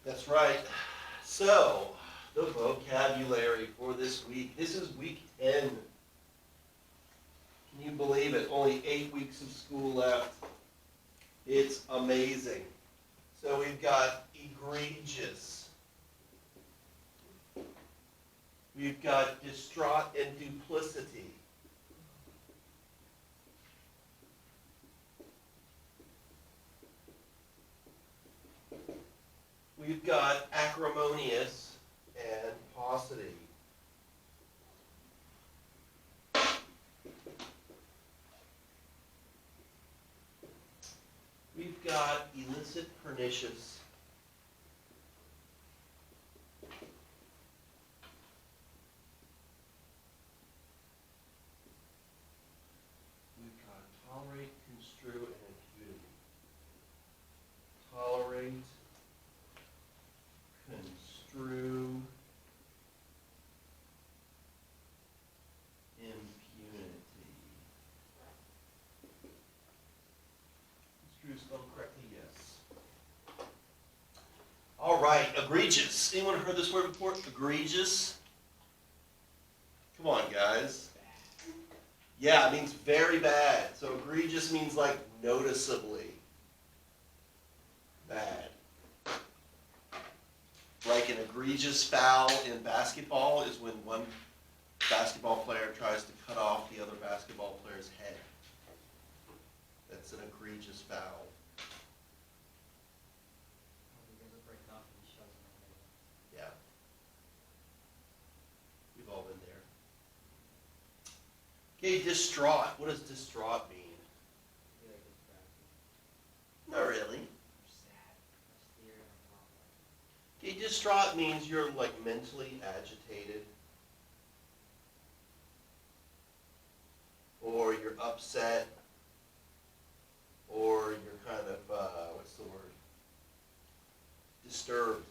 That's right. So, the vocabulary for this week. This is week 10. Can you believe it? Only 8 weeks of school left. It's amazing. So we've got egregious. We've got distraught and duplicity. We've got acrimonious and paucity. We've got elicit, pernicious. We've got tolerate, construe, and impunity. Tolerate, construe, impunity. Construe spelled correctly, yes. All right, egregious. Anyone heard this word before? Egregious? Come on, guys. Yeah, it means very bad. So egregious means like noticeably bad. Like an egregious foul in basketball is when one basketball player tries to cut off the other basketball player's head. That's an egregious foul. Yeah. We've all been there. Okay, distraught. What does distraught mean? Not really. Okay, distraught means you're like mentally agitated, or you're upset, or you're kind of, what's the word? Disturbed.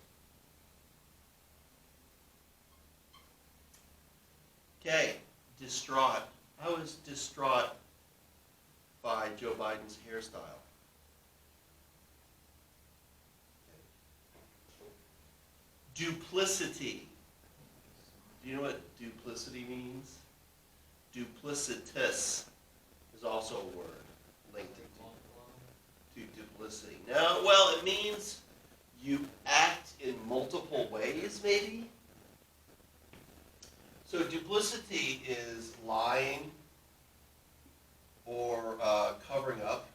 Okay, distraught. How is distraught by Joe Biden's hairstyle? Duplicity. Do you know what duplicity means? Duplicitous is also a word linked to duplicity. Now, well, it means you act in multiple ways, maybe? So duplicity is lying or covering up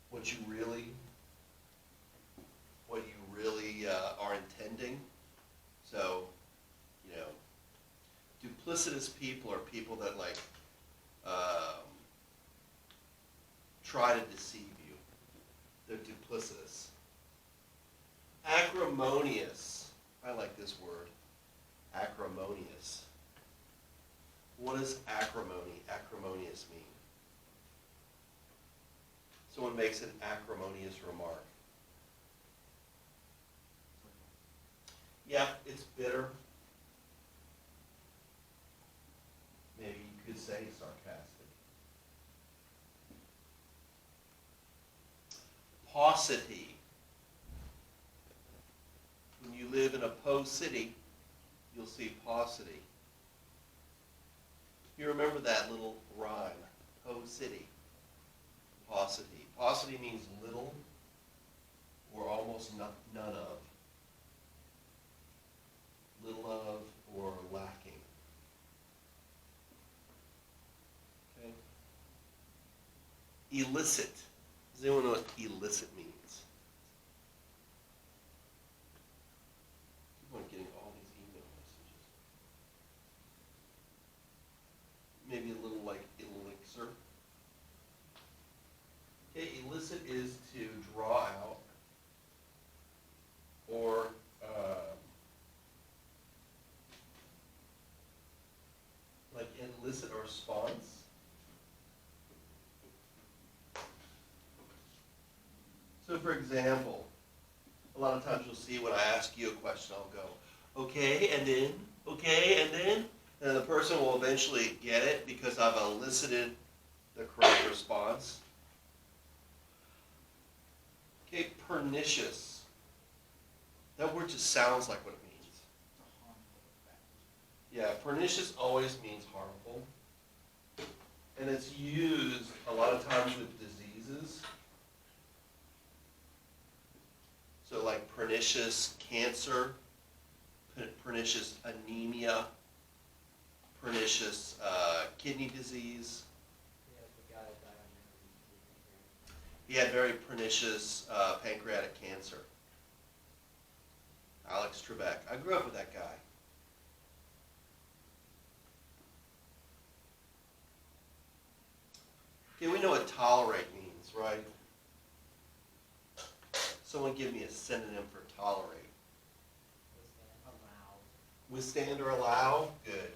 what you really are intending. So, you know, duplicitous people are people that like try to deceive you. They're duplicitous. Acrimonious. I like this word. Acrimonious. What does acrimonious mean? Someone makes an acrimonious remark. Yeah, it's bitter. Maybe you could say sarcastic. Paucity. When you live in a city, you'll see paucity. You remember that little rhyme, city, paucity. Paucity means little or almost none of. Little of or lacking. Okay. Elicit. Does anyone know what elicit means? I keep on getting all these email messages. Maybe a little like elixir. Okay, elicit is to draw out or like elicit a response. So for example, a lot of times you'll see when I ask you a question, I'll go, okay, and then, okay, and then the person will eventually get it because I've elicited the correct response. Okay, pernicious. That word just sounds like what it means. Yeah, pernicious always means harmful. And it's used a lot of times with diseases. So like pernicious cancer, pernicious anemia, pernicious kidney disease. He had very pernicious pancreatic cancer. Alex Trebek. I grew up with that guy. Okay, we know what tolerate means, right? Someone give me a synonym for tolerate. Withstand or allow? Good.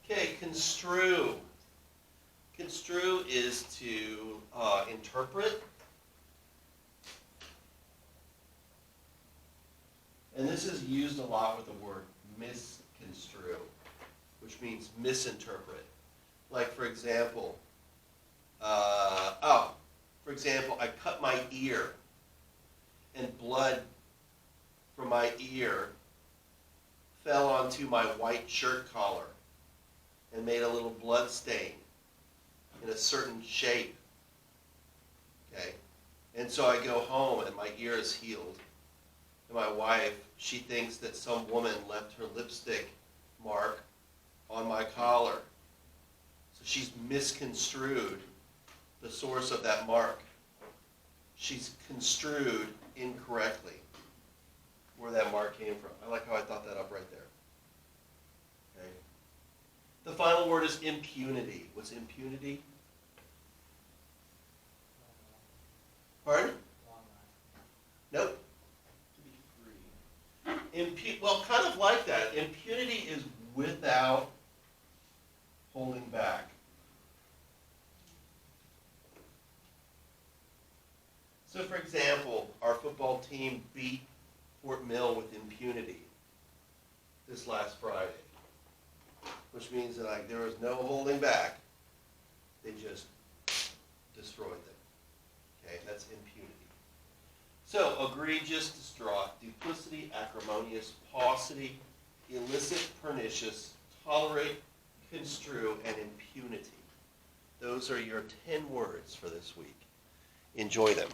Okay, construe. Construe is to interpret. And this is used a lot with the word misconstrue, which means misinterpret. Like, for example, I cut my ear, and blood from my ear fell onto my white shirt collar and made a little blood stain in a certain shape. Okay? And so I go home and my ear is healed. And my wife, she thinks that some woman left her lipstick mark on my collar. So she's misconstrued the source of that mark. She's construed incorrectly where that mark came from. I like how I thought that up right there. Okay. The final word is impunity. What's impunity? Pardon? Nope. Well, kind of like that. Impunity is without holding back. So, for example, our football team beat Fort Mill with impunity this last Friday, which means that there was no holding back. They just destroyed them. Okay, that's impunity. So, egregious, distraught, duplicity, acrimonious, paucity, elicit, pernicious, tolerate, construe, and impunity. Those are your 10 words for this week. Enjoy them.